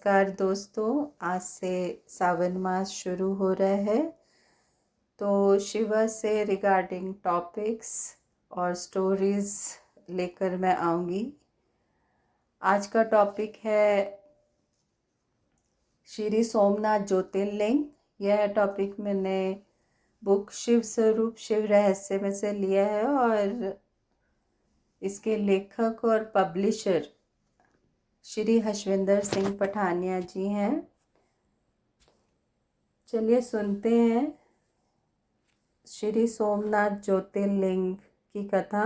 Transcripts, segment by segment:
नमस्कार दोस्तों, आज से सावन मास शुरू हो रहा है। तो शिवा से रिगार्डिंग टॉपिक्स और स्टोरीज़ लेकर मैं आऊँगी। आज का टॉपिक है श्री सोमनाथ ज्योतिर्लिंग। यह टॉपिक मैंने बुक शिव स्वरूप शिव रहस्य में से लिया है और इसके लेखक और पब्लिशर श्री हशविंदर सिंह पठानिया जी हैं। चलिए सुनते हैं श्री सोमनाथ ज्योतिर्लिंग की कथा।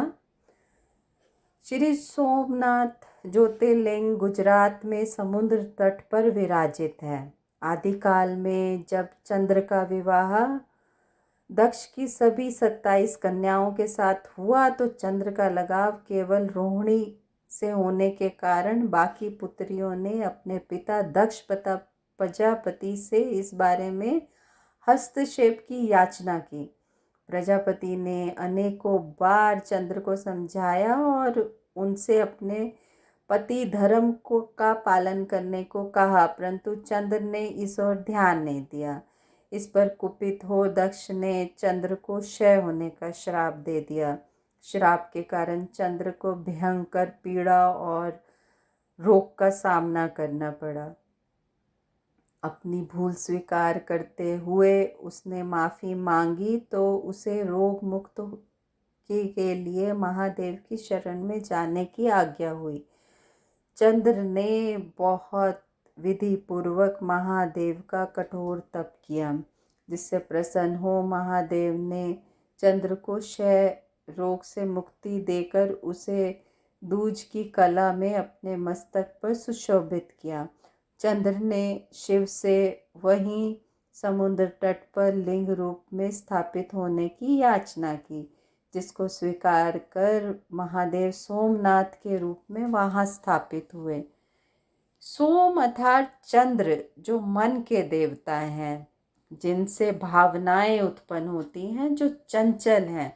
श्री सोमनाथ ज्योतिर्लिंग गुजरात में समुद्र तट पर विराजित है। आदिकाल में जब चंद्र का विवाह दक्ष की सभी 27 कन्याओं के साथ हुआ तो चंद्र का लगाव केवल रोहिणी से होने के कारण बाकी पुत्रियों ने अपने पिता दक्ष प्रजापति से इस बारे में हस्तक्षेप की याचना की। प्रजापति ने अनेकों बार चंद्र को समझाया और उनसे अपने पति धर्म का पालन करने को कहा, परंतु चंद्र ने इस ओर ध्यान नहीं दिया। इस पर कुपित हो दक्ष ने चंद्र को क्षय होने का श्राप दे दिया। श्राप के कारण चंद्र को भयंकर पीड़ा और रोग का सामना करना पड़ा। अपनी भूल स्वीकार करते हुए उसने माफ़ी मांगी तो उसे रोग मुक्त के लिए महादेव की शरण में जाने की आज्ञा हुई। चंद्र ने बहुत विधि पूर्वक महादेव का कठोर तप किया, जिससे प्रसन्न हो महादेव ने चंद्र को क्षय रोग से मुक्ति देकर उसे दूज की कला में अपने मस्तक पर सुशोभित किया। चंद्र ने शिव से वहीं समुद्र तट पर लिंग रूप में स्थापित होने की याचना की, जिसको स्वीकार कर महादेव सोमनाथ के रूप में वहाँ स्थापित हुए। सोम अर्थात चंद्र जो मन के देवता हैं, जिनसे भावनाएं उत्पन्न होती हैं, जो चंचल हैं,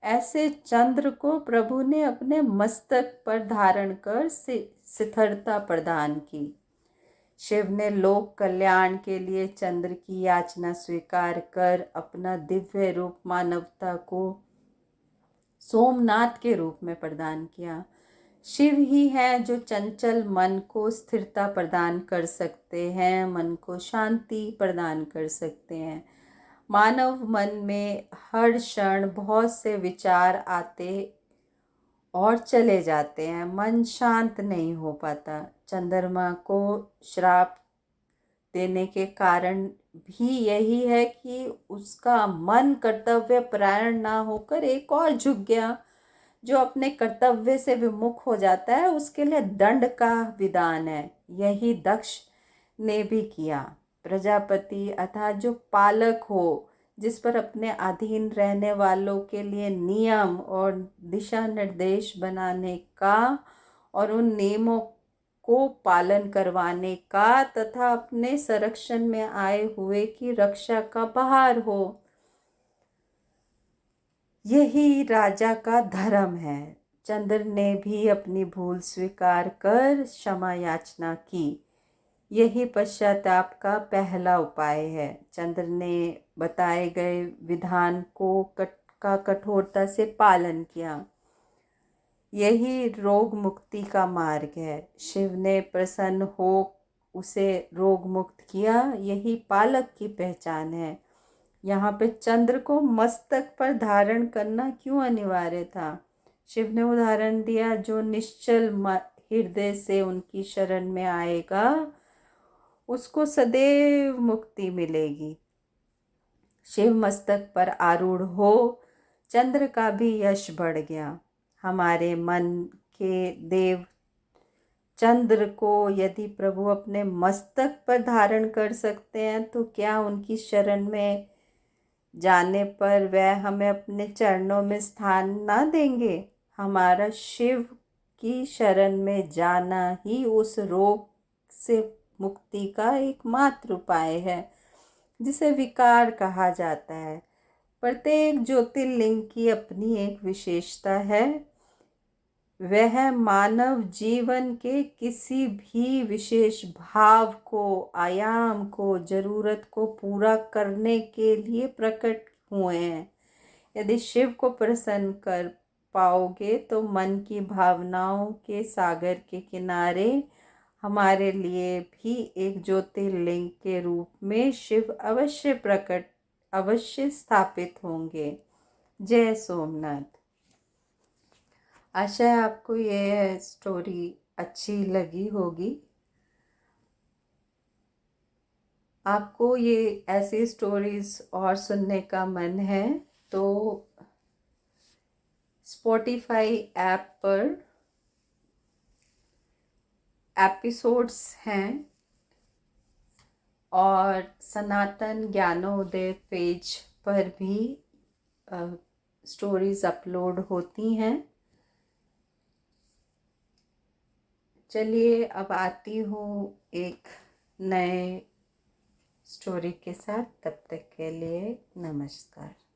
ऐसे चंद्र को प्रभु ने अपने मस्तक पर धारण कर स्थिरता प्रदान की। शिव ने लोक कल्याण के लिए चंद्र की याचना स्वीकार कर अपना दिव्य रूप मानवता को सोमनाथ के रूप में प्रदान किया। शिव ही है जो चंचल मन को स्थिरता प्रदान कर सकते हैं, मन को शांति प्रदान कर सकते हैं। मानव मन में हर क्षण बहुत से विचार आते और चले जाते हैं, मन शांत नहीं हो पाता। चंद्रमा को श्राप देने के कारण भी यही है कि उसका मन कर्तव्य परायण ना होकर एक और झुक गया। जो अपने कर्तव्य से विमुख हो जाता है उसके लिए दंड का विधान है। यही दक्ष ने भी किया। प्रजापति अर्थात जो पालक हो, जिस पर अपने अधीन रहने वालों के लिए नियम और दिशा निर्देश बनाने का और उन नियमों को पालन करवाने का तथा अपने संरक्षण में आए हुए की रक्षा का भार हो, यही राजा का धर्म है। चंद्र ने भी अपनी भूल स्वीकार कर क्षमा याचना की। यही पश्चाताप का पहला उपाय है। चंद्र ने बताए गए विधान का कठोरता से पालन किया। यही रोग मुक्ति का मार्ग है। शिव ने प्रसन्न हो उसे रोग मुक्त किया। यही पालक की पहचान है। यहाँ पे चंद्र को मस्तक पर धारण करना क्यों अनिवार्य था? शिव ने उदाहरण दिया, जो निश्चल हृदय से उनकी शरण में आएगा उसको सदैव मुक्ति मिलेगी। शिव मस्तक पर आरूढ़ हो चंद्र का भी यश बढ़ गया। हमारे मन के देव चंद्र को यदि प्रभु अपने मस्तक पर धारण कर सकते हैं तो क्या उनकी शरण में जाने पर वह हमें अपने चरणों में स्थान ना देंगे? हमारा शिव की शरण में जाना ही उस रोग से मुक्ति का एकमात्र उपाय है, जिसे विकार कहा जाता है। प्रत्येक ज्योतिर्लिंग की अपनी एक विशेषता है। वह मानव जीवन के किसी भी विशेष भाव को, आयाम को, जरूरत को पूरा करने के लिए प्रकट हुए हैं। यदि शिव को प्रसन्न कर पाओगे तो मन की भावनाओं के सागर के किनारे हमारे लिए भी एक ज्योतिर्लिंग के रूप में शिव अवश्य स्थापित होंगे। जय सोमनाथ। आशा है आपको ये स्टोरी अच्छी लगी होगी। आपको ये ऐसी स्टोरीज और सुनने का मन है तो स्पॉटिफाई ऐप पर एपिसोड्स हैं और सनातन ज्ञानोदय पेज पर भी स्टोरीज अपलोड होती हैं। चलिए अब आती हूँ एक नए स्टोरी के साथ। तब तक के लिए नमस्कार।